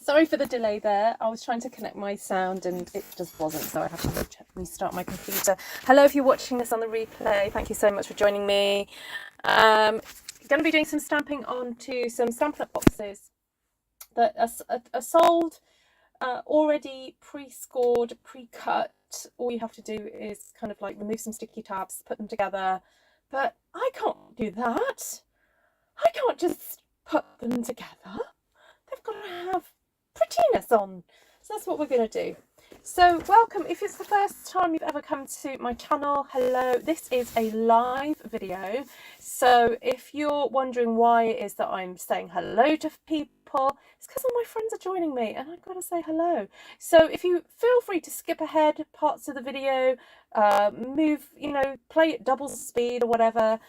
Sorry for the delay there. I was trying to connect my sound and it just wasn't, so I have to restart my computer. Hello, if you're watching this on the replay, thank you so much for joining me. Going to be doing some stamping onto some Stampin' Up! Boxes that are sold, already pre-scored, pre-cut. All you have to do is kind of like remove some sticky tabs, put them together. But I can't do that. I can't just put them together. They've got to have prettiness on. So that's what we're going to do. So welcome. If it's the first time you've ever come to my channel, hello. This is a live video. So if you're wondering why it is that I'm saying hello to people, it's because all my friends are joining me and I've got to say hello. So if you feel free to skip ahead parts of the video, move, play at double speed or whatever.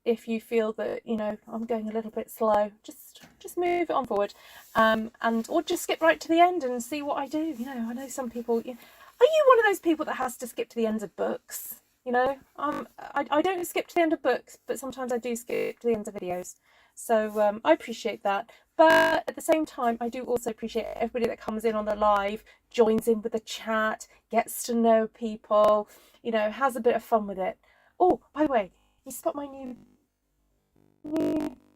If you feel that, I'm going a little bit slow, just move it on forward, or just skip right to the end and see what I do. I know some people, are you one of those people that has to skip to the ends of books? I don't skip to the end of books, but sometimes I do skip to the ends of videos. So I appreciate that. But at the same time, I do also appreciate everybody that comes in on the live, joins in with the chat, gets to know people, has a bit of fun with it. Oh, by the way, you spot my new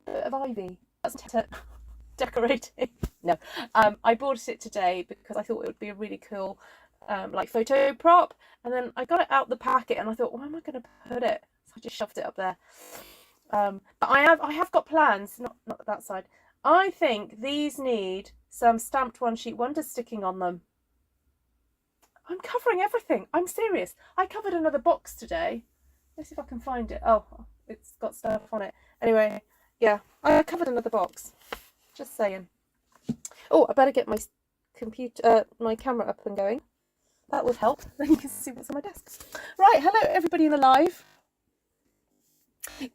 bit of ivy. That's decorating. No, I bought it today because I thought it would be a really cool photo prop, and then I got it out the packet and I thought, where am I going to put it? So I just shoved it up there. But I have got plans. Not that side. I think these need some stamped one sheet wonders sticking on them. I'm covering everything. I'm serious. I covered another box today. Let's see if I can find it. Oh, it's got stuff on it. Anyway, yeah, I covered another box. Just saying. Oh, I better get my my camera up and going. That would help. Then you can see what's on my desk. Right, hello everybody in the live.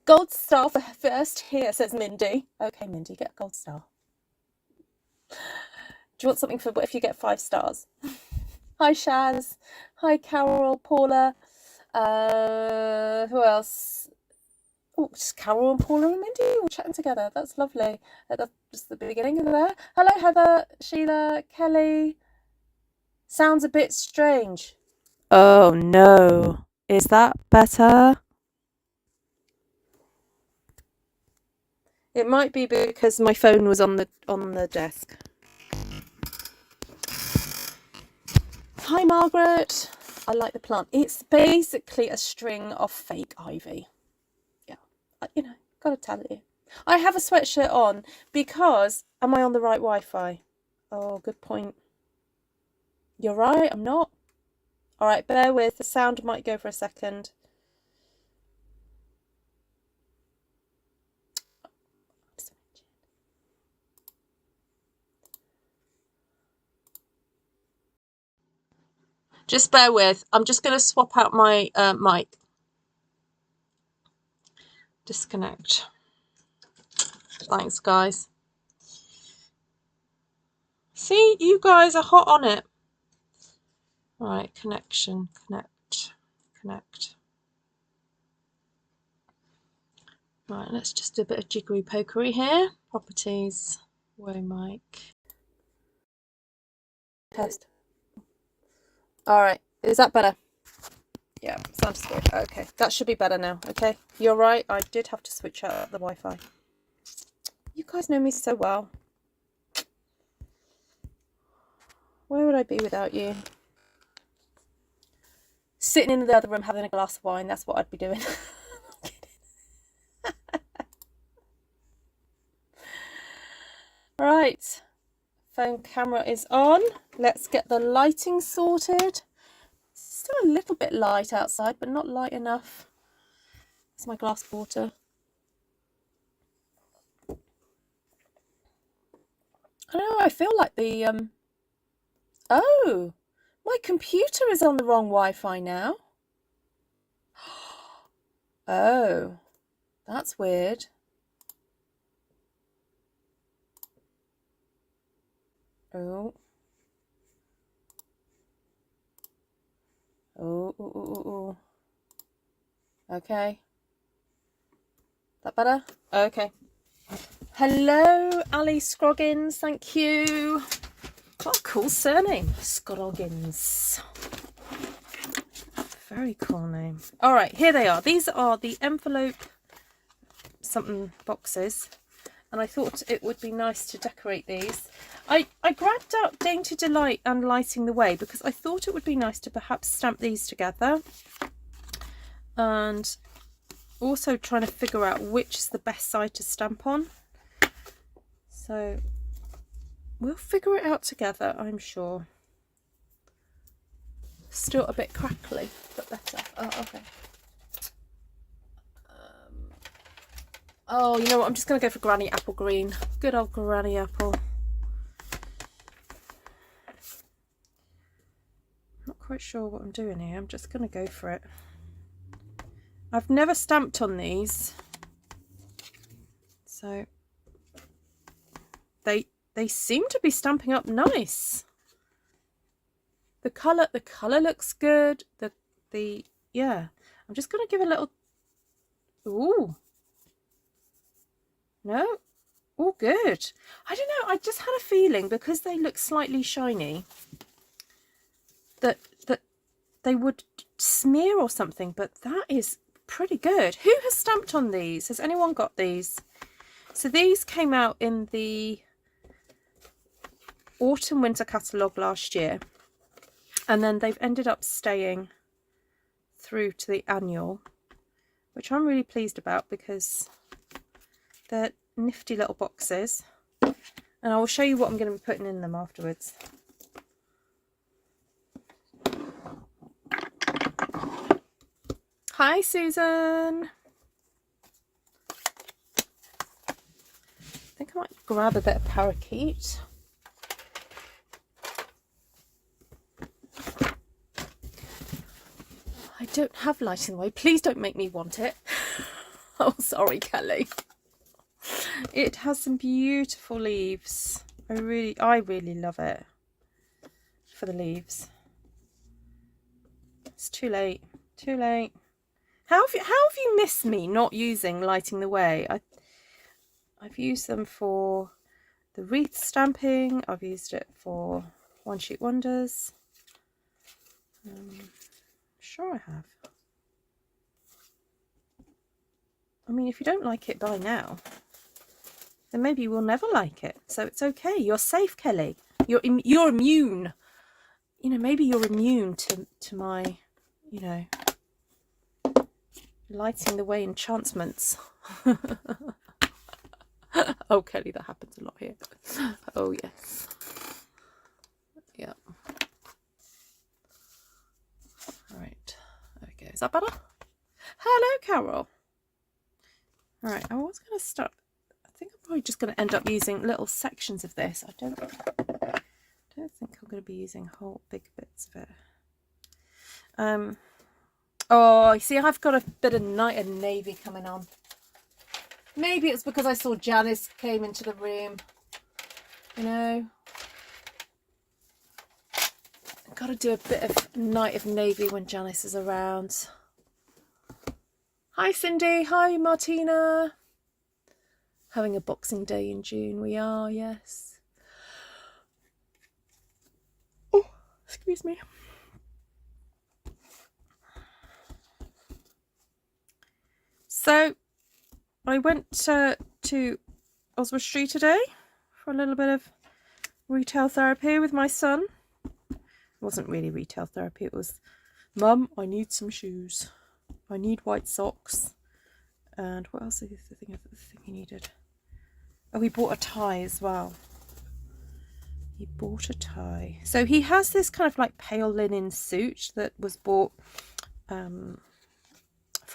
Gold star for first here, says Mindy. Okay, Mindy, get a gold star. Do you want something for if you get 5 stars? Hi, Shaz. Hi, Carol, Paula. Who else? Oh, just Carol and Paula and Mindy all chatting together. That's lovely. That's just the beginning of there. Hello, Heather, Sheila, Kelly. Sounds a bit strange. Oh no. Is that better? It might be because my phone was on the desk. Hi, Margaret. I like the plant. It's basically a string of fake ivy. Yeah, gotta tell you. I have a sweatshirt on because, am I on the right Wi-Fi? Oh, good point. You're right, I'm not. All right, bear with. The sound might go for a second. Just bear with. I'm just going to swap out my mic. Disconnect. Thanks, guys. See, you guys are hot on it. All right, connection, connect. Right, let's just do a bit of jiggery pokery here. Properties, way mic. Test. All right, is that better? Yeah, sounds good. Okay, that should be better now. Okay, you're right. I did have to switch out the Wi-Fi. You guys know me so well. Where would I be without you? Sitting in the other room having a glass of wine. That's what I'd be doing. Right, phone camera is on. Let's get the lighting sorted. Still a little bit light outside, but not light enough. It's my glass of water. I don't know, I feel like the oh, my computer is on the wrong Wi-Fi now. Oh, that's weird. Oh. Oh. Okay. That better? Okay. Hello, Ali Scroggins. Thank you. What a cool surname, Scroggins. Very cool name. All right, here they are. These are the envelope something boxes, and I thought it would be nice to decorate these. I grabbed out Dainty Delight and Lighting the Way because I thought it would be nice to perhaps stamp these together, and also trying to figure out which is the best side to stamp on. So we'll figure it out together, I'm sure. Still a bit crackly, but better. Oh, okay. Oh, you know what? I'm just going to go for Granny Apple Green. Good old Granny Apple. Not quite sure what I'm doing here. I'm just going to go for it. I've never stamped on these, so they seem to be stamping up nice. The colour looks good. Yeah. I'm just going to give a little. Ooh. No. Oh, good. I don't know. I just had a feeling because they look slightly shiny that they would smear or something. But that is pretty good. Who has stamped on these? Has anyone got these? So these came out in the autumn winter catalogue last year. And then they've ended up staying through to the annual, which I'm really pleased about because they're nifty little boxes. And I will show you what I'm going to be putting in them afterwards. Hi, Susan. I think I might grab a bit of parakeet. I don't have Lighting the Way. Please don't make me want it. Oh, sorry, Kelly. It has some beautiful leaves. I really love it for the leaves. It's too late. Too late. How have you missed me not using Lighting the Way? I've used them for the wreath stamping. I've used it for One Sheet Wonders. Sure I have. I mean, if you don't like it by now, then maybe you will never like it. So it's okay. You're safe, Kelly. You're immune. You know, maybe you're immune to my, you know, Lighting the Way enchantments. Oh, Kelly, that happens a lot here. Oh, yes. Yeah. Right, there we go. Is that better? Hello, Carol. All right, I was going to start. I think I'm probably just going to end up using little sections of this. I don't think I'm going to be using whole big bits of it. Oh, you see, I've got a bit of night and navy coming on. Maybe it's because I saw Janice came into the room. You know. Got to do a bit of night of navy when Janice is around. Hi Cindy, hi Martina. Having a Boxing Day in June, we are, yes. Oh, excuse me. So I went to Oswald Street today for a little bit of retail therapy with my son. It wasn't really retail therapy, it was, Mum, I need some shoes. I need white socks. And what else is the thing he needed? Oh, he bought a tie as well. He bought a tie. So he has this kind of like pale linen suit that was bought for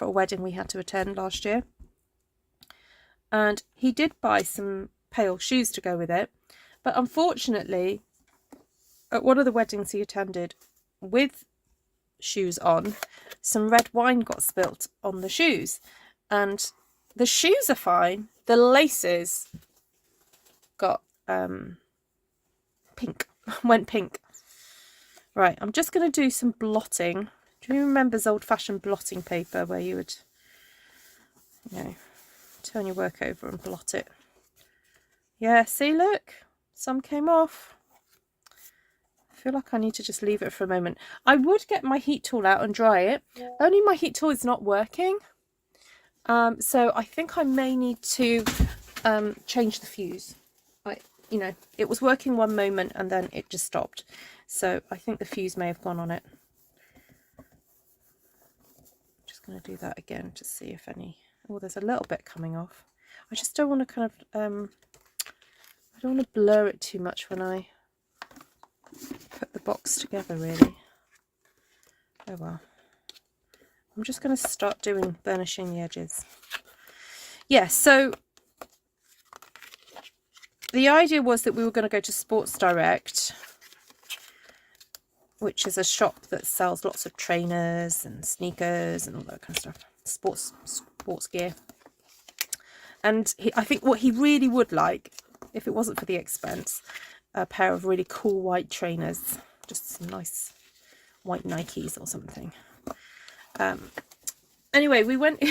a wedding we had to attend last year. And he did buy some pale shoes to go with it. But unfortunately, at one of the weddings he attended with shoes on, some red wine got spilt on the shoes. And the shoes are fine. The laces got pink, went pink. Right, I'm just going to do some blotting. Do you remember this old-fashioned blotting paper where you would, you know, turn your work over and blot it? Yeah, see, look, some came off. I feel like I need to just leave it for a moment. I would get my heat tool out and dry it. Only my heat tool is not working. So I think I may need to change the fuse. You know, it was working one moment and then it just stopped. So I think the fuse may have gone on it. Just going to do that again to see if any... Oh, there's a little bit coming off. I just don't want to kind of... I don't want to blur it too much when I put the box together, really. Oh well. I'm just going to start burnishing the edges. Yeah, so the idea was that we were going to go to Sports Direct, which is a shop that sells lots of trainers and sneakers and all that kind of stuff. Sports gear. And I think what he really would like, if it wasn't for the expense, a pair of really cool white trainers. Just some nice white Nikes or something. Anyway, we went...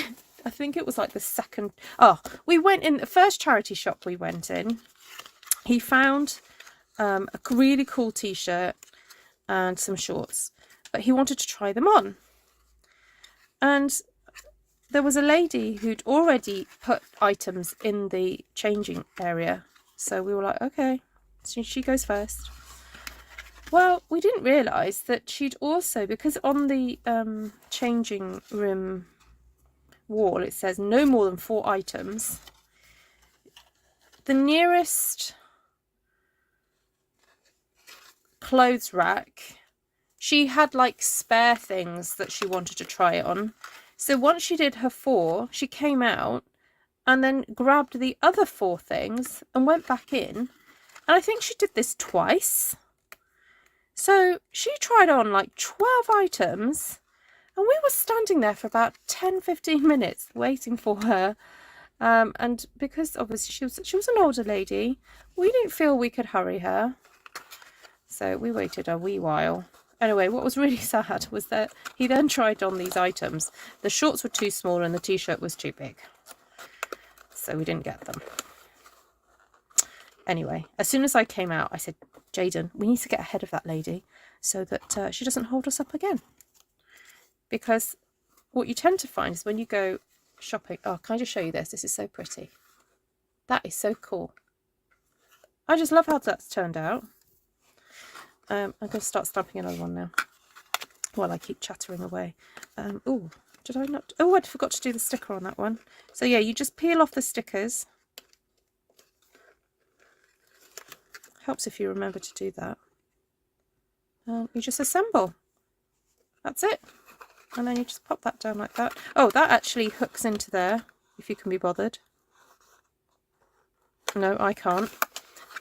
I think it was like the second... Oh, we went in... The first charity shop we went in, he found a really cool t-shirt and some shorts, but he wanted to try them on. And there was a lady who'd already put items in the changing area. So we were like, okay, so she goes first. Well, we didn't realise that she'd also, because on the changing room wall it says no more than 4 items, the nearest clothes rack, she had like spare things that she wanted to try on. So once she did her 4, she came out and then grabbed the other 4 things and went back in. And I think she did this twice. So she tried on like 12 items and we were standing there for about 10-15 minutes waiting for her. And because obviously she was an older lady, we didn't feel we could hurry her. So we waited a wee while. Anyway, what was really sad was that he then tried on these items. The shorts were too small and the t-shirt was too big. So we didn't get them. Anyway, as soon as I came out, I said, Jaden, we need to get ahead of that lady so that she doesn't hold us up again. Because what you tend to find is when you go shopping... Oh, can I just show you this? This is so pretty. That is so cool. I just love how that's turned out. I'm going to start stamping another one now while I keep chattering away. Oh, did I not? Oh, I forgot to do the sticker on that one. So yeah, you just peel off the stickers. Helps if you remember to do that. You just assemble. That's it. And then you just pop that down like that. Oh, that actually hooks into there, if you can be bothered. No, I can't.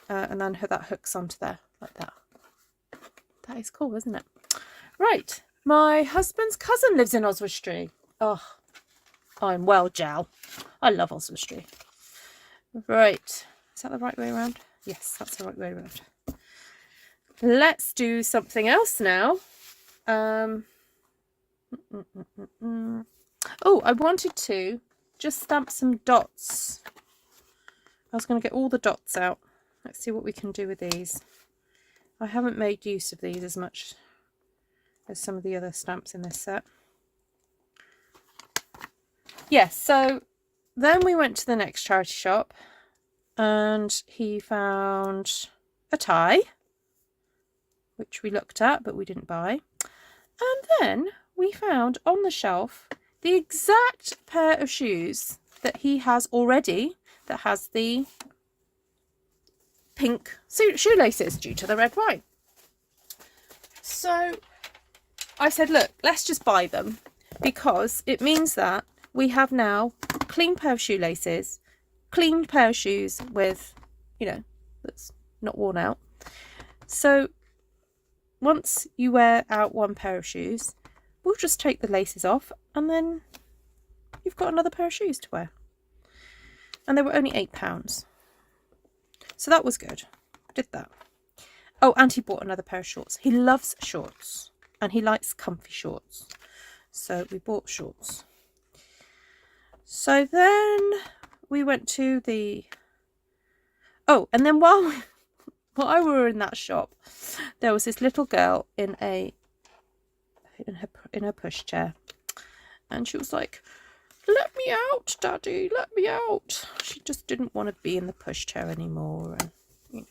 And then that hooks onto there like that. That is cool, isn't it? Right, my husband's cousin lives in Oswestry. Oh, I'm well, Jal. I love Oswestry. Right, is that the right way around? Yes, that's the right way around. Let's do something else now. Oh, I wanted to just stamp some dots. I was going to get all the dots out. Let's see what we can do with these. I haven't made use of these as much as some of the other stamps in this set. Yes, so then we went to the next charity shop and he found a tie, which we looked at but we didn't buy. And then we found on the shelf the exact pair of shoes that he has already, that has the pink shoelaces due to the red wine. So I said, look, let's just buy them because it means that we have now a clean pair of shoelaces, clean pair of shoes with, you know, that's not worn out. So once you wear out one pair of shoes, we'll just take the laces off and then you've got another pair of shoes to wear. And they were only £8. So that was good. Did that. Oh, and he bought another pair of shorts. He loves shorts and he likes comfy shorts. So we bought shorts. So then we went to the... Oh, and then while we were in that shop, there was this little girl in her pushchair, and she was like, "Let me out, Daddy, let me out." She just didn't want to be in the pushchair anymore, and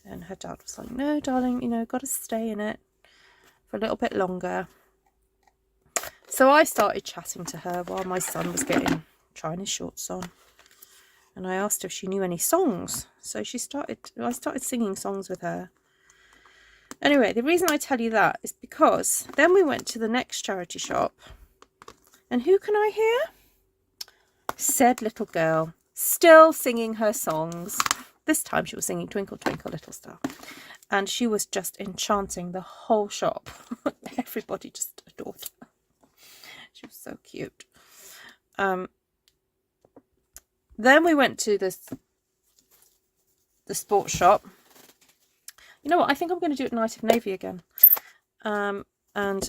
and her dad was like, "No, darling, got to stay in it for a little bit longer." So I started chatting to her while my son was trying his shorts on. And I asked if she knew any songs. So I started singing songs with her. Anyway, the reason I tell you that is because then we went to the next charity shop. And who can I hear? Said little girl, still singing her songs. This time she was singing Twinkle, Twinkle, Little Star. And she was just enchanting the whole shop. Everybody just adored her. She was so cute. Then we went to the sports shop. You know what? I think I'm going to do it Night of Navy again. And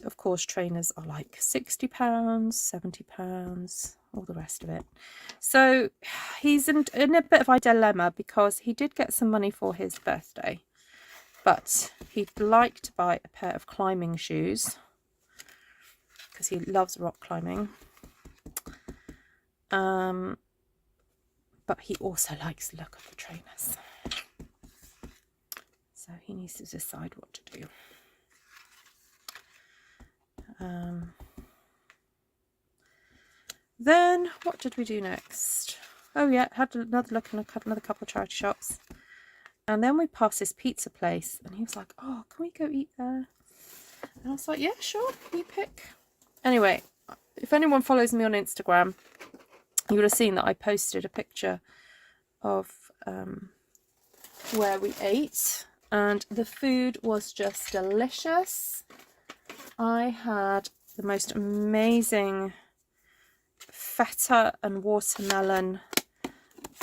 of course, trainers are like £60, £70, all the rest of it. So he's in a bit of a dilemma because he did get some money for his birthday, but he'd like to buy a pair of climbing shoes because he loves rock climbing. But he also likes the look of the trainers. So he needs to decide what to do. Then what did we do next? Oh yeah, had another look in another couple of charity shops. And then we passed this pizza place and he was like, "Oh, can we go eat there?" And I was like, "Yeah, sure, you pick." Anyway, if anyone follows me on Instagram, you would have seen that I posted a picture of where we ate, and the food was just delicious. I had the most amazing feta and watermelon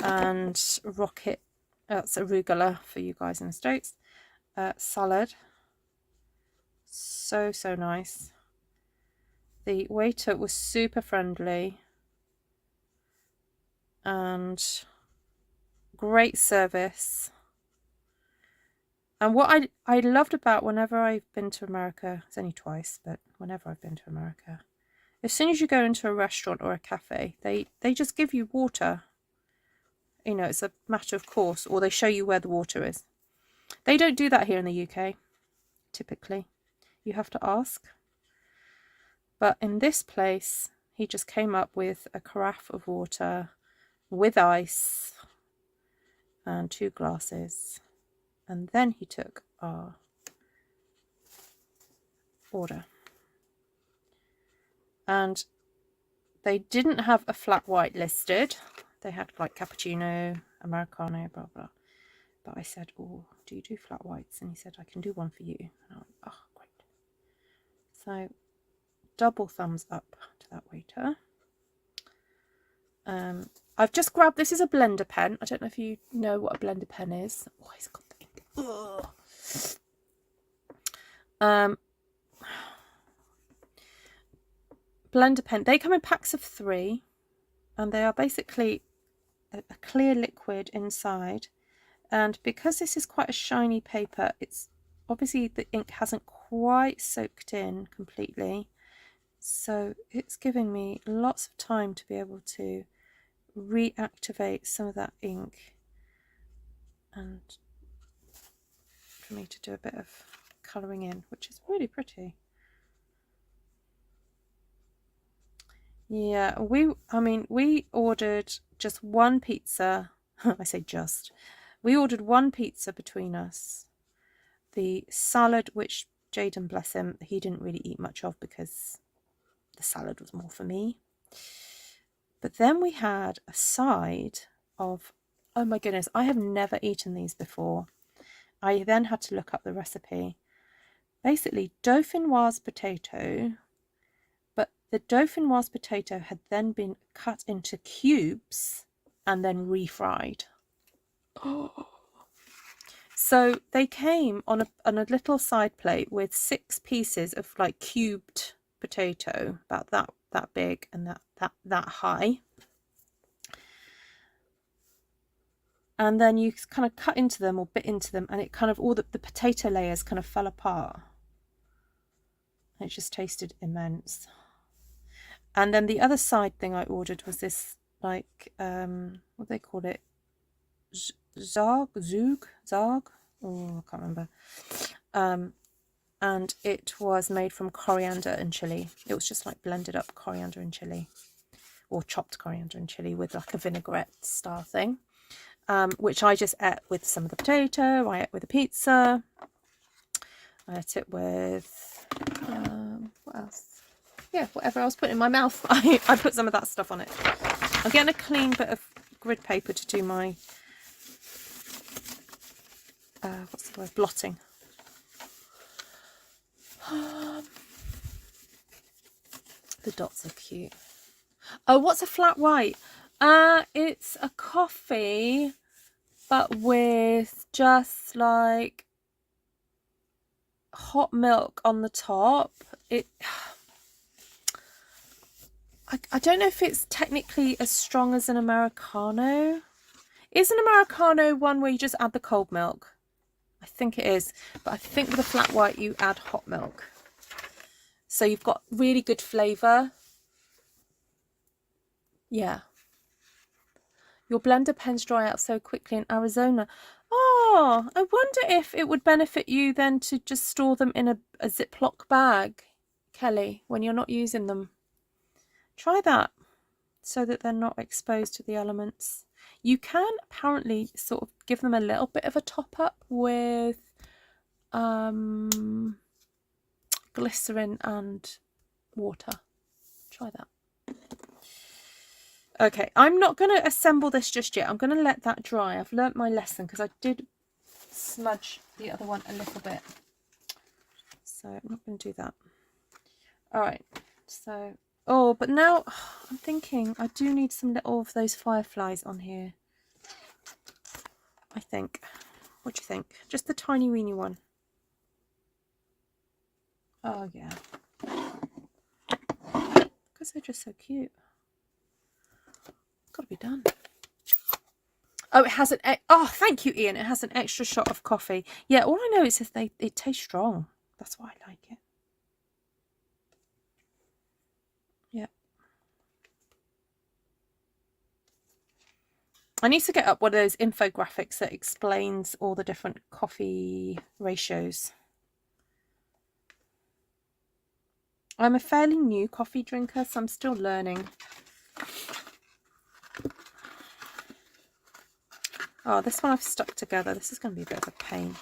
and rocket, that's arugula for you guys in the States, salad. So nice. The waiter was super friendly and great service. And what I loved about whenever I've been to America, it's only twice, but whenever I've been to America, as soon as you go into a restaurant or a cafe, they just give you water. It's a matter of course, or they show you where the water is. They don't do that here in the UK, typically. You have to ask. But in this place, he just came up with a carafe of water with ice and 2 glasses. And then he took our order. And they didn't have a flat white listed. They had like cappuccino, Americano, blah, blah. But I said, "Oh, do you do flat whites?" And he said, "I can do one for you." And I went, "Oh, great." So double thumbs up to that waiter. I've just grabbed, this is a blender pen. I don't know if you know what a blender pen is. Oh, it's got the ink. Blender pen. They come in packs of 3, and they are basically a clear liquid inside. And because this is quite a shiny paper, it's obviously the ink hasn't quite soaked in completely. So it's giving me lots of time to be able to reactivate some of that ink and for me to do a bit of colouring in, which is really pretty. Yeah, we ordered just one pizza. I say just. We ordered one pizza between us. The salad, which Jaden, bless him, he didn't really eat much of because the salad was more for me. But then we had a side of, oh my goodness, I have never eaten these before. I then had to look up the recipe. Basically, dauphinoise potato, but the dauphinoise potato had then been cut into cubes and then refried. Oh. So they came on a little side plate with 6 pieces of like cubed potato, about that big and that high. and then you kind of cut into them or bit into them, and it kind of, all the potato layers kind of fell apart. It just tasted immense. And then the other side thing I ordered was this, like, what do they call it? Zog? Oh, I can't remember. And it was made from coriander and chili. It was just like blended up coriander and chili, or chopped coriander and chili with like a vinaigrette style thing, which I just ate with some of the potato. I ate with the pizza. I ate it with, what else? Yeah, whatever I was putting in my mouth. I put some of that stuff on it. I'm getting a clean bit of grid paper to do my, what's the word, blotting. The dots are cute. Oh, what's a flat white? It's a coffee, but with just like hot milk on the top. I don't know if it's technically as strong as an Americano. Is an Americano one where you just add the cold milk? I think it is, but I think with a flat white you add hot milk. So you've got really good flavour. Yeah. Your blender pens dry out so quickly in Arizona. Oh, I wonder if it would benefit you then to just store them in a Ziploc bag, Kelly, when you're not using them. Try that, so that they're not exposed to the elements. You can apparently sort of give them a little bit of a top up with glycerin and water. Try that. Okay, I'm not going to assemble this just yet. I'm going to let that dry. I've learnt my lesson because I did smudge the other one a little bit. So I'm not going to do that. All right, so... Oh, but now I'm thinking I do need some little of those fireflies on here. I think. What do you think? Just the tiny weeny one. Oh, yeah. Because they're just so cute. Got to be done. Oh, it has an... Oh, thank you, Ian. It has an extra shot of coffee. Yeah, all I know is that it tastes strong. That's why I like it. Yeah. I need to get up one of those infographics that explains all the different coffee ratios. I'm a fairly new coffee drinker, so I'm still learning. Oh, this one I've stuck together. This is going to be a bit of a pain.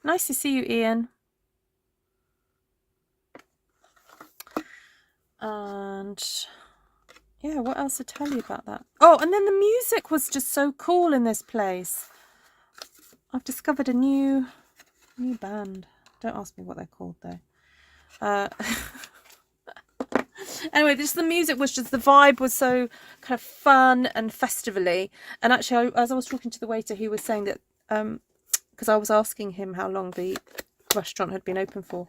Nice to see you, Ian. And... yeah, what else to tell you about that? Oh, and then the music was just so cool in this place. I've discovered a new band. Don't ask me what they're called though. Anyway, just the music was just, the vibe was so kind of fun and festivally. And actually, as I was talking to the waiter, he was saying that, because I was asking him how long the restaurant had been open for,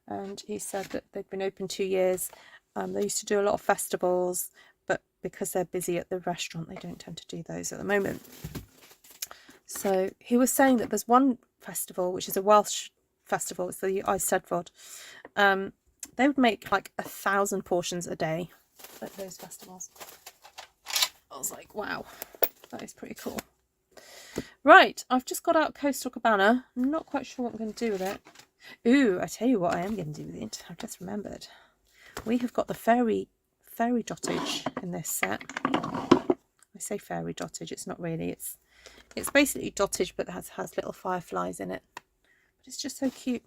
and he said that they'd been open 2 years. They used to do a lot of festivals, but because they're busy at the restaurant, they don't tend to do those at the moment. So he was saying that there's one festival, which is a Welsh festival, it's the Eisteddfod. They would make like 1,000 portions a day at those festivals. I was like, wow, that is pretty cool. Right, I've just got out Coastal Cabana. I'm not quite sure what I'm going to do with it. Ooh, I tell you what I am going to do with it. I've just remembered. We have got the fairy dotage in this set. I say fairy dotage, it's not really. It's basically dotage, but it has little fireflies in it. But it's just so cute.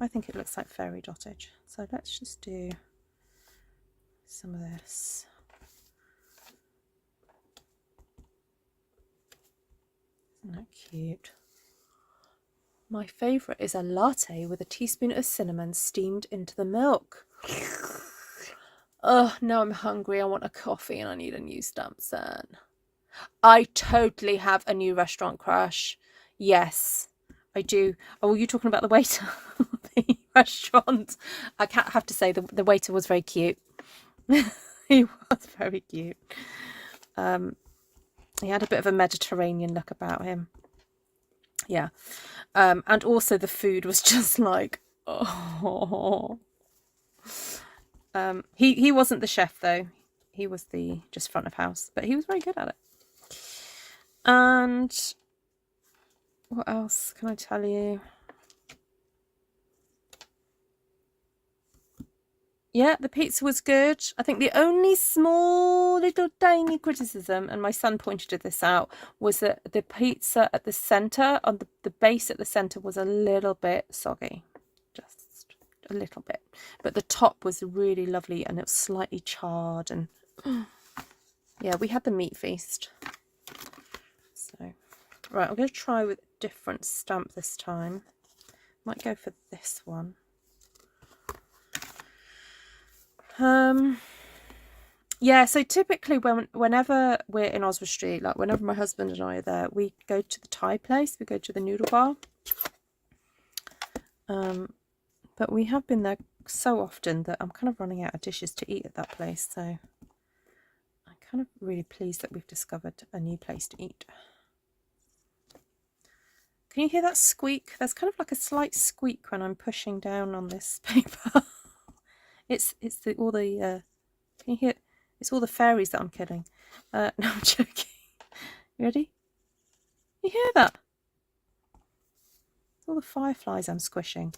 I think it looks like fairy dotage. So let's just do some of this. Isn't that cute? My favourite is a latte with a teaspoon of cinnamon steamed into the milk. Oh, now I'm hungry. I want a coffee and I need a new stamp set. I totally have a new restaurant crush. Yes, I do. Oh, you're talking about the waiter at the restaurant. I can't have to say the waiter was very cute. He was very cute. He had a bit of a Mediterranean look about him. Yeah. And also the food was just like, oh. He wasn't the chef though. He was the just front of house, but he was very good at it. And what else can I tell you? Yeah, the pizza was good. I think the only small little tiny criticism, and my son pointed this out, was that the pizza at the centre, on the base at the centre, was a little bit soggy. Just a little bit. But the top was really lovely and it was slightly charred. And yeah, we had the meat feast. So, right, I'm going to try with a different stamp this time. Might go for this one. Yeah, so typically whenever we're in Oswald Street, like whenever my husband and I are there, we go to the Thai place, we go to the noodle bar. But we have been there so often that I'm kind of running out of dishes to eat at that place, so I'm kind of really pleased that we've discovered a new place to eat. Can you hear that squeak? There's kind of like a slight squeak when I'm pushing down on this paper. It's all the can you hear? It's all the fairies that I'm killing. No, I'm joking. You ready? You hear that? It's all the fireflies I'm squishing.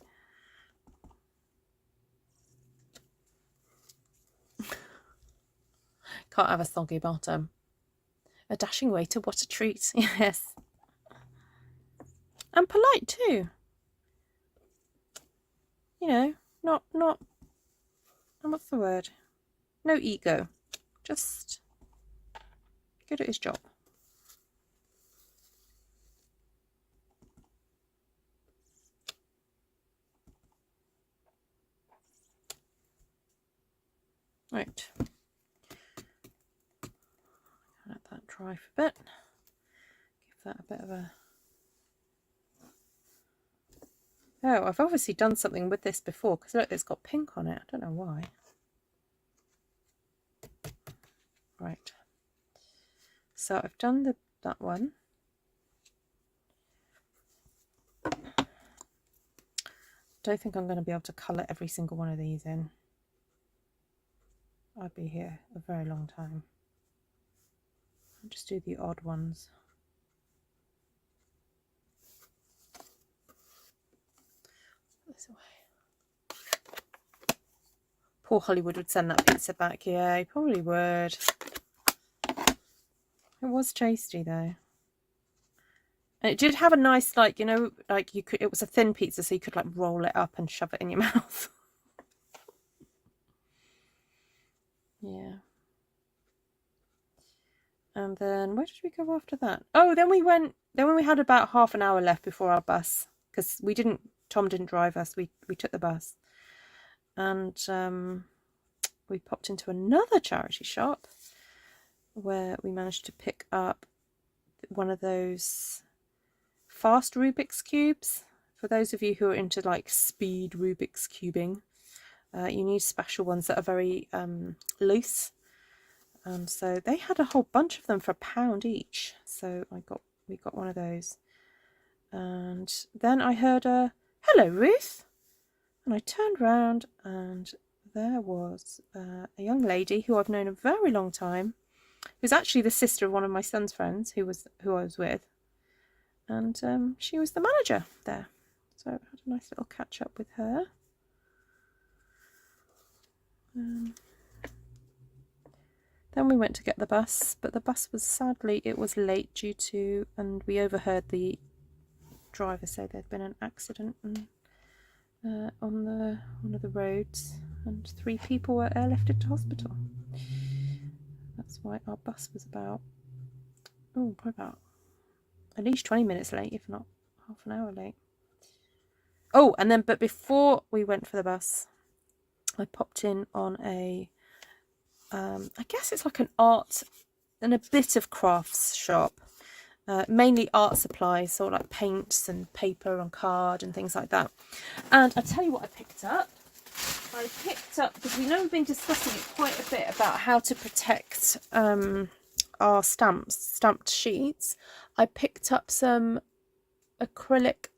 Can't have a soggy bottom. A dashing waiter, what a treat. Yes. And polite too. You know, not what's the word? No ego. Just good at his job. Right. Let that dry for a bit. Give that a bit of a... Oh, I've obviously done something with this before because look, it's got pink on it. I don't know why. Right. So I've done that one. Don't think I'm going to be able to colour every single one of these in. I'd be here a very long time. I'll just do the odd ones. Put this away. Poor Hollywood would send that pizza back. Yeah, he probably would. It was tasty though. And it did have a nice, like, you know, like you could, it was a thin pizza, so you could like roll it up and shove it in your mouth. Yeah. And then where did we go after that? Oh, then we had about half an hour left before our bus, because Tom didn't drive us, we took the bus. And we popped into another charity shop where we managed to pick up one of those fast Rubik's cubes. For those of you who are into like speed Rubik's cubing, you need special ones that are very loose. And so they had a whole bunch of them for £1 each. So we got one of those. And then I heard a "Hello, Ruth," and I turned round and there was a young lady who I've known a very long time, who's actually the sister of one of my son's friends who I was with. And she was the manager there. So I had a nice little catch up with her. Then we went to get the bus, but the bus was sadly, it was late due to, and we overheard the driver say there'd been an accident on one of the roads, and 3 people were airlifted to hospital. That's why our bus was probably about at least 20 minutes late, if not half an hour late. Oh, and then, but before we went for the bus, I popped in on a, I guess it's like an art and a bit of crafts shop. Mainly art supplies, so like paints and paper and card and things like that. And I'll tell you what I picked up. I picked up, because we know we've been discussing it quite a bit about how to protect our stamped sheets, I picked up some acrylic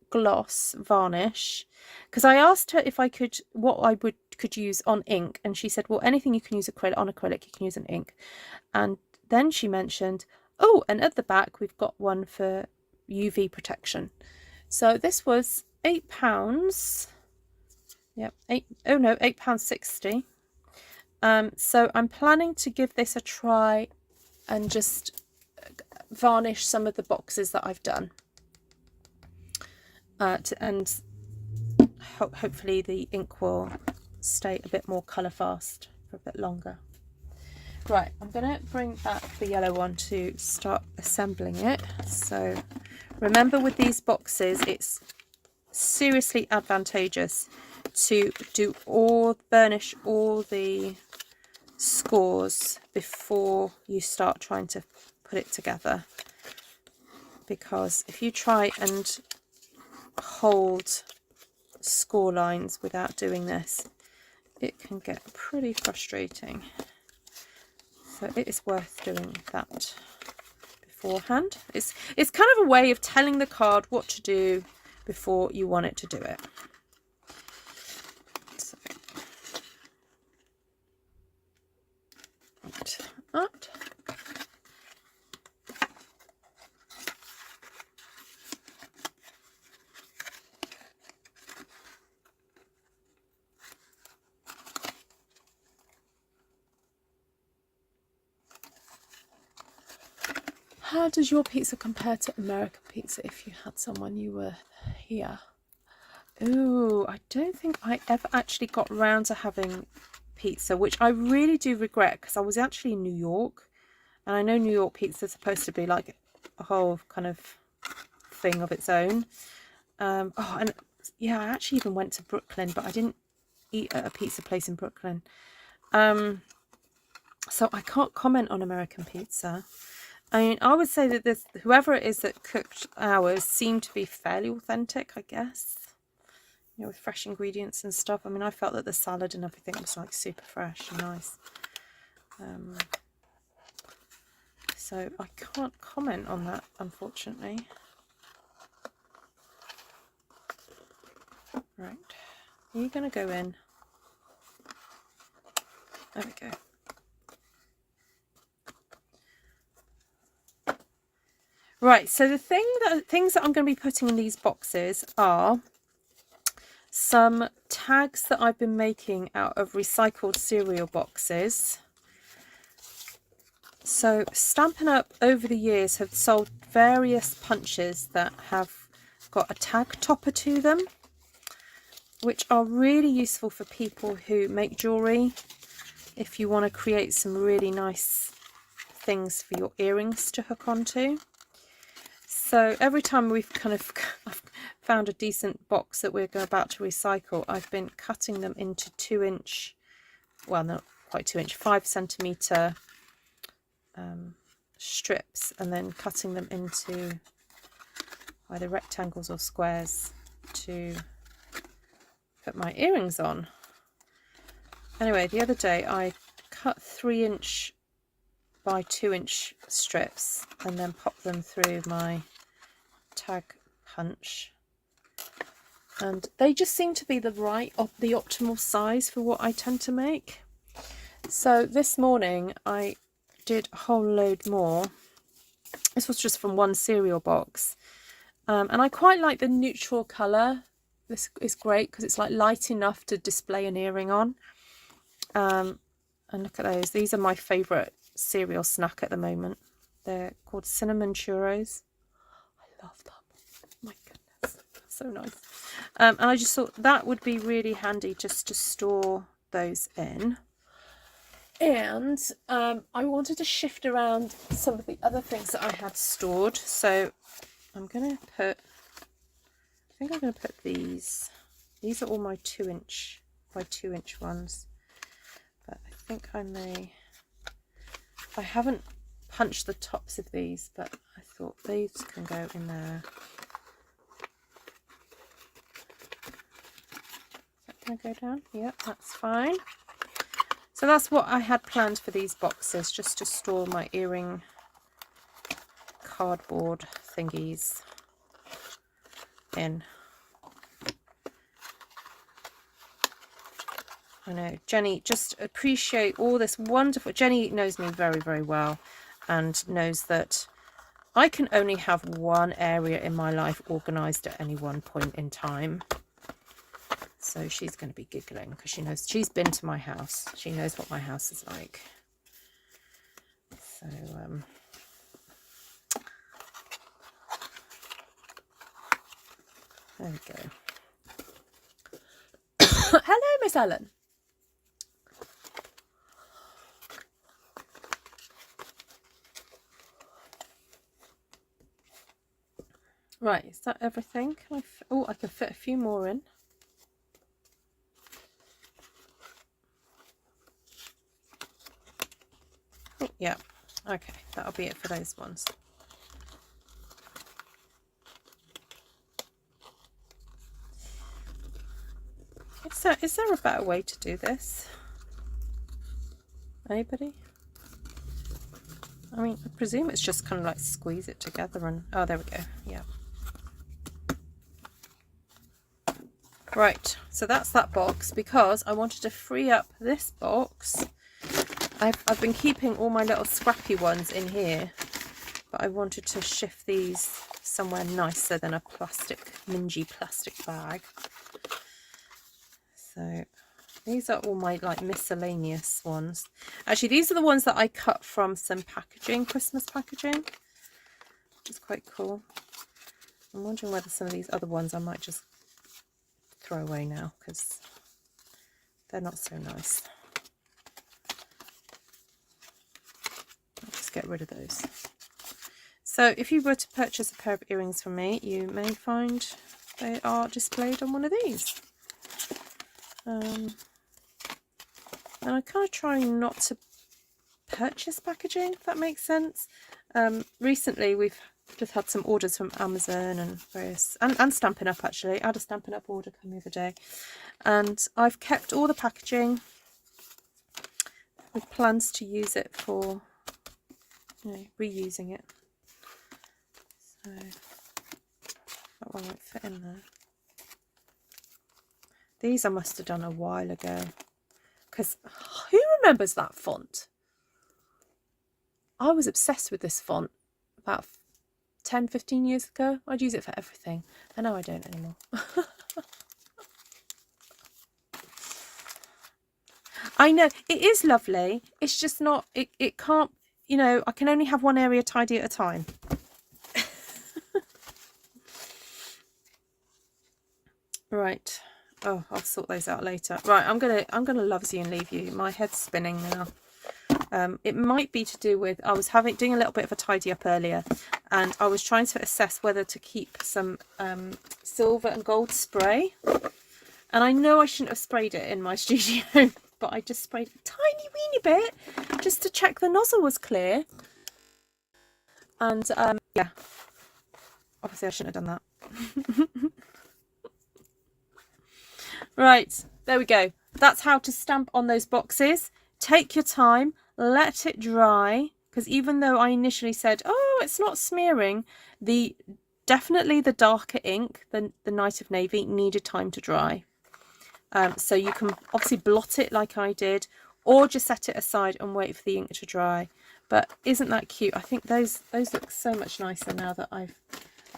gloss varnish, because I asked her if I could, what I could use on ink, and she said, well, anything you can use on acrylic, you can use on ink. And then she mentioned, oh, and at the back we've got one for UV protection. So this was £8. Yep, £8.60. So I'm planning to give this a try and just varnish some of the boxes that I've done, and hopefully the ink will stay a bit more colour fast for a bit longer. Right, I'm going to bring back the yellow one to start assembling it. So remember, with these boxes, it's seriously advantageous to burnish all the scores before you start trying to put it together, because if you try and hold score lines without doing this, it can get pretty frustrating. So it is worth doing that beforehand. It's kind of a way of telling the card what to do before you want it to do it. So, like that. How does your pizza compare to American pizza if you had someone you were here? Ooh, I don't think I ever actually got around to having pizza, which I really do regret, because I was actually in New York, and I know New York pizza is supposed to be like a whole kind of thing of its own. Oh, and yeah, I actually even went to Brooklyn, but I didn't eat at a pizza place in Brooklyn. So I can't comment on American pizza. I mean, I would say that whoever it is that cooked ours seemed to be fairly authentic, I guess. You know, with fresh ingredients and stuff. I mean, I felt that the salad and everything was like super fresh and nice. So I can't comment on that, unfortunately. Right, are you going to go in? There we go. Right, so the things that I'm going to be putting in these boxes are some tags that I've been making out of recycled cereal boxes. So Stampin' Up! Over the years have sold various punches that have got a tag topper to them, which are really useful for people who make jewellery, if you want to create some really nice things for your earrings to hook onto. So every time we've kind of found a decent box that we're about to recycle, I've been cutting them into 2-inch, well, not quite 2-inch, 5cm strips, and then cutting them into either rectangles or squares to put my earrings on. Anyway, the other day I cut 3-inch by 2-inch strips and then popped them through my tag punch, and they just seem to be the optimal size for what I tend to make. So this morning I did a whole load more. This was just from one cereal box, and I quite like the neutral colour. This is great because it's like light enough to display an earring on. And look at those. These are my favourite cereal snack at the moment. They're called cinnamon churros. I love them. My goodness, so nice. And I just thought that would be really handy just to store those in. And I wanted to shift around some of the other things that I had stored. So I'm going to put, I think I'm going to put these. These are all my 2-inch by 2-inch ones. But I think I haven't punched the tops of these, but I thought these can go in there. Is that going to go down? Yep, that's fine. So that's what I had planned for these boxes, just to store my earring cardboard thingies in. I know, Jenny, just appreciate all this wonderful... Jenny knows me very, very well and knows that I can only have one area in my life organised at any one point in time. So she's going to be giggling because she knows, she's been to my house. She knows what my house is like. So, there we go. Hello, Miss Ellen. Right, is that everything? Can I I can fit a few more in. Oh, yeah, okay, that'll be it for those ones. Is there a better way to do this? Anybody? I mean, I presume it's just kind of like squeeze it together and... Oh, there we go. Yeah. Right, so that's that box, because I wanted to free up this box. I've been keeping all my little scrappy ones in here, but I wanted to shift these somewhere nicer than a plastic, mingy plastic bag. So these are all my like miscellaneous ones. Actually, these are the ones that I cut from some packaging, Christmas packaging, which is quite cool. I'm wondering whether some of these other ones I might just throw away now because they're not so nice. I'll just get rid of those. So if you were to purchase a pair of earrings from me, you may find they are displayed on one of these. And I kind of try not to purchase packaging, if that makes sense. Recently we've just had some orders from Amazon and various, and Stampin' Up! Actually. I had a Stampin' Up! Order come the other day, and I've kept all the packaging with plans to use it for, you know, reusing it. So that one won't fit in there. These I must have done a while ago, because who remembers that font? I was obsessed with this font about 10-15 years ago. I'd use it for everything. I know I don't anymore. I know, it is lovely. It's just not, it can't, you know, I can only have one area tidy at a time. Right. Oh, I'll sort those out later. Right, I'm gonna loves you and leave you. My head's spinning now. It might be to do with, I was doing a little bit of a tidy up earlier, and I was trying to assess whether to keep some silver and gold spray. And I know I shouldn't have sprayed it in my studio, but I just sprayed a tiny weeny bit just to check the nozzle was clear. And yeah, obviously I shouldn't have done that. Right, there we go. That's how to stamp on those boxes. Take your time, let it dry, because even though I initially said, oh, it's not smearing, definitely the darker ink, the Night of Navy, needed time to dry. So you can obviously blot it like I did, or just set it aside and wait for the ink to dry. But isn't that cute? I think those look so much nicer now that I've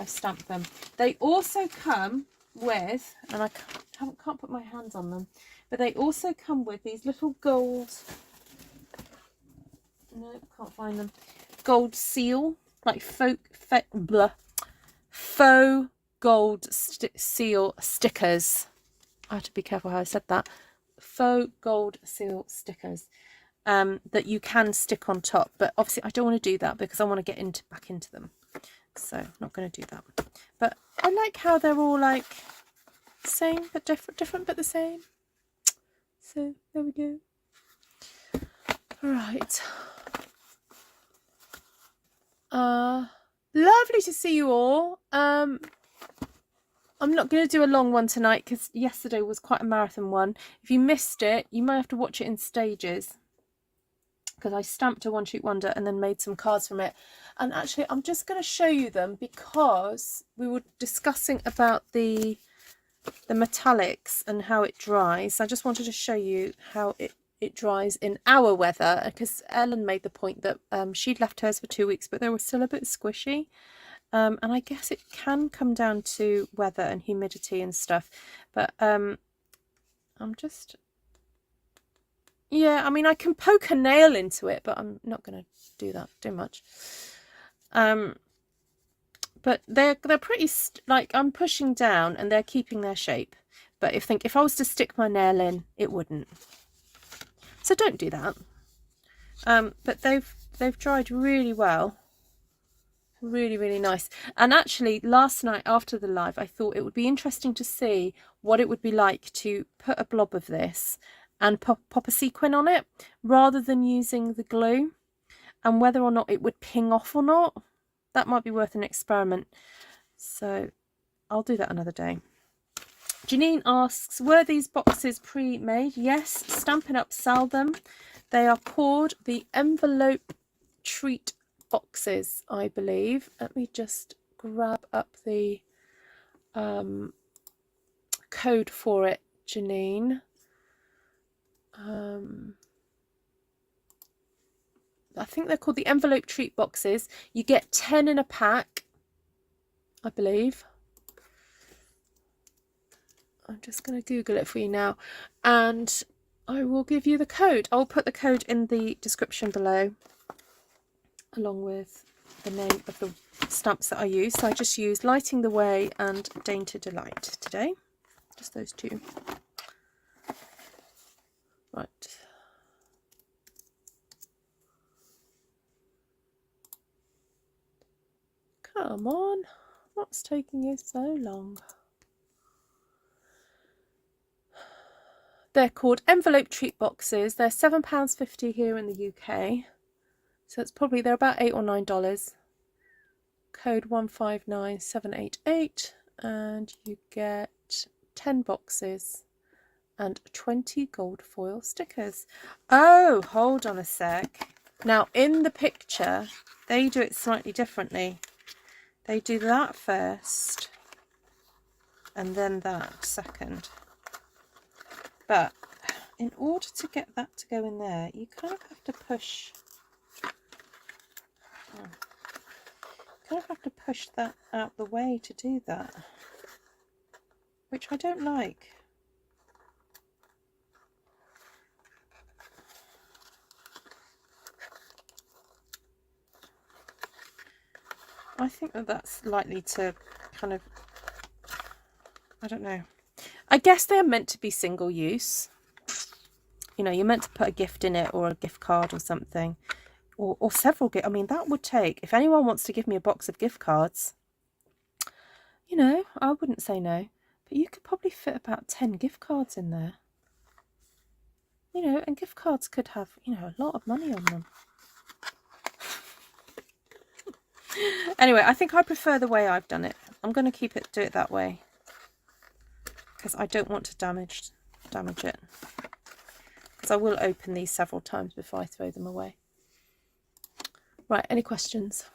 stamped them. They also come with, and I can't put my hands on them, but they also come with these little gold, no, can't find them, gold seal, like faux gold seal stickers. I have to be careful how I said that. Faux gold seal stickers that you can stick on top, but obviously I don't want to do that because I want to get back into them, so I'm not going to do that. But I like how they're all like same but different but the same. So there we go. Right. Lovely to see you all. I'm not going to do a long one tonight because yesterday was quite a marathon one. If you missed it, you might have to watch it in stages, because I stamped a one shoot wonder and then made some cards from it. And actually I'm just going to show you them because we were discussing about the metallics and how it dries. I just wanted to show you how it dries in our weather, because Ellen made the point that she'd left hers for 2 weeks but they were still a bit squishy. And I guess it can come down to weather and humidity and stuff. But I'm just... yeah, I mean, I can poke a nail into it, but I'm not going to do that too much. But they're pretty, like, I'm pushing down and they're keeping their shape. But if I was to stick my nail in, it wouldn't. So don't do that. But they've dried really well. Really, really nice. And actually, last night after the live, I thought it would be interesting to see what it would be like to put a blob of this and pop a sequin on it rather than using the glue, and whether or not it would ping off or not. That might be worth an experiment. So I'll do that another day. Janine asks, were these boxes pre-made? Yes, Stampin' Up sell them. They are called the envelope treat boxes, I believe. Let me just grab up the code for it, Janine. I think they're called the envelope treat boxes. You get 10 in a pack, I believe. I'm just going to Google it for you now, and I will give you the code. I'll put the code in the description below, along with the name of the stamps that I use. So I just used Lighting the Way and Dainty Delight today. Just those two. Right. Come on. What's taking you so long? They're called envelope treat boxes. They're £7.50 here in the UK. So it's probably, they're about $8 or $9. Code 159788, and you get 10 boxes and 20 gold foil stickers. Oh, hold on a sec. Now in the picture, they do it slightly differently. They do that first and then that second. But in order to get that to go in there, you kind of have to push. That out the way to do that, which I don't like. I think that that's likely to kind of, I don't know. I guess they're meant to be single use. You know, you're meant to put a gift in it, or a gift card or something. Or several gifts. I mean, that would take, if anyone wants to give me a box of gift cards, you know, I wouldn't say no. But you could probably fit about 10 gift cards in there. You know, and gift cards could have, you know, a lot of money on them. Anyway, I think I prefer the way I've done it. I'm going to do it that way, because I don't want to damage it. Because I will open these several times before I throw them away. Right, any questions?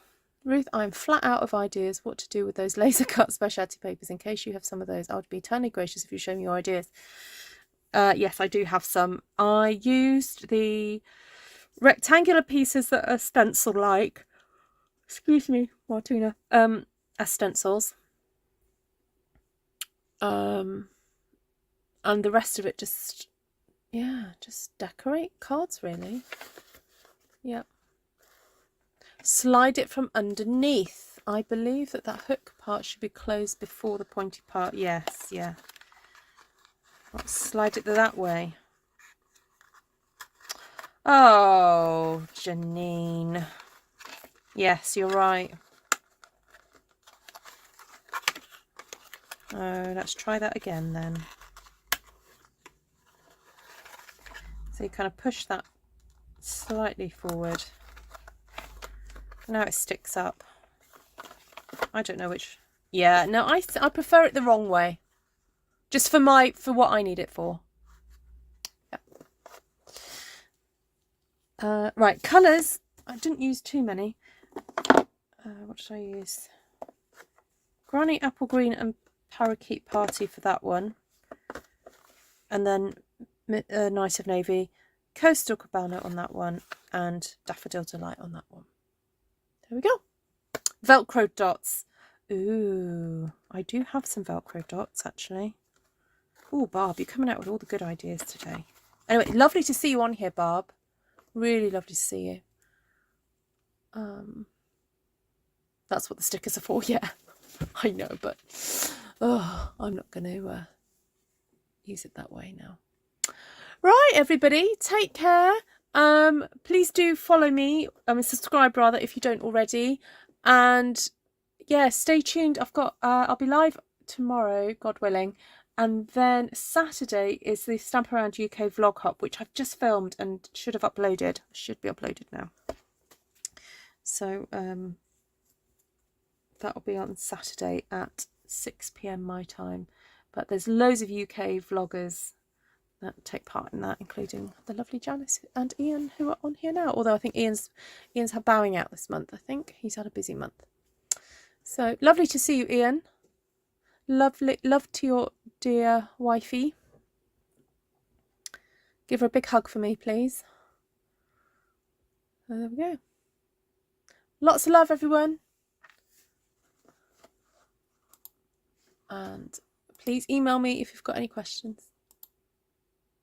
Ruth, I'm flat out of ideas what to do with those laser cut specialty papers. In case you have some of those, I would be eternally gracious if you show me your ideas. Yes, I do have some. I used the rectangular pieces that are stencil-like. Excuse me, Martina. As stencils. And the rest of it just decorate cards, really. Yep. Slide it from underneath. I believe that hook part should be closed before the pointy part. Yes, yeah. Let's slide it that way. Oh, Janine. Yes, you're right. Oh, let's try that again then. So you kind of push that slightly forward. Now it sticks up. I don't know which Yeah, no, I prefer it the wrong way. Just for what I need it for. Yeah. Right, colours. I didn't use too many. What did I use? Granny Apple Green and Parakeet Party for that one. And then Night of Navy, Coastal Cabana on that one, and Daffodil Delight on that one. There we go. Velcro dots. Ooh, I do have some Velcro dots actually. Oh, Barb, you're coming out with all the good ideas today. Anyway, lovely to see you on here, Barb. Really lovely to see you. That's what the stickers are for, yeah. I know, but I'm not going to use it that way now. Right, everybody, take care. Please do follow me, subscribe rather if you don't already, and yeah, stay tuned. I'll be live tomorrow, God willing, and then Saturday is the Stamp Around UK vlog hop, which I've just filmed and should have uploaded. Should be uploaded now. So that'll be on Saturday at 6 PM my time. But there's loads of UK vloggers that take part in that, including the lovely Janice and Ian, who are on here now. Although I think Ian's had bowing out this month. I think he's had a busy month. So lovely to see you, Ian. Love to your dear wifey. Give her a big hug for me, please. And there we go. Lots of love, everyone. And please email me if you've got any questions.